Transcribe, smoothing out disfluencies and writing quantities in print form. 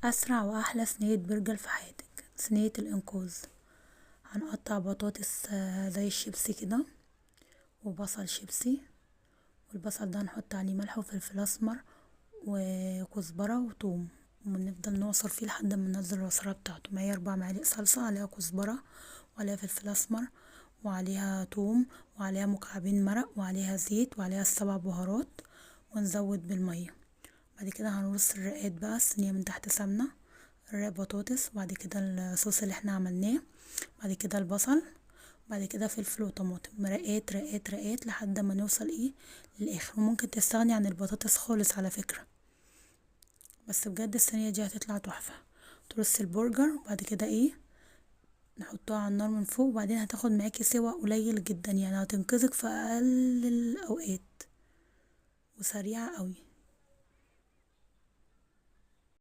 أسرع وأحلى صينية برجر في حياتك، صينية الإنقاذ. هنقطع بطاطس زي الشيبسي كده، وبصل شيبسي، والبصل ده هنحط عليه ملح وفلفل أسمر وكزبرة وتوم، ونفضل نعصر فيه لحد ما ننزل العصارة بتاعته. معايا 4 معالق صلصة، عليها كزبرة وعليها فلفل أسمر وعليها توم وعليها مكعبين مرق وعليها زيت وعليها ال7 بهارات، ونزود بالمية. بعد كده هنرص الرقات بقى، الصينية من تحت سمنة، رق بطاطس، وبعد كده الصوص اللي احنا عملناه، بعد كده البصل، بعد كده فلفل وطماطم، رقات رقات رقات لحد ما نوصل للاخر. وممكن تستغني عن البطاطس خالص على فكرة، بس بجد الصينية دي هتطلع تحفة. ترص البرجر وبعد كده نحطها على النار من فوق، وبعدين هتاخد معاكي سوا قليل جدا، يعني هتنقذك في اقل الاوقات وسريعة قوي.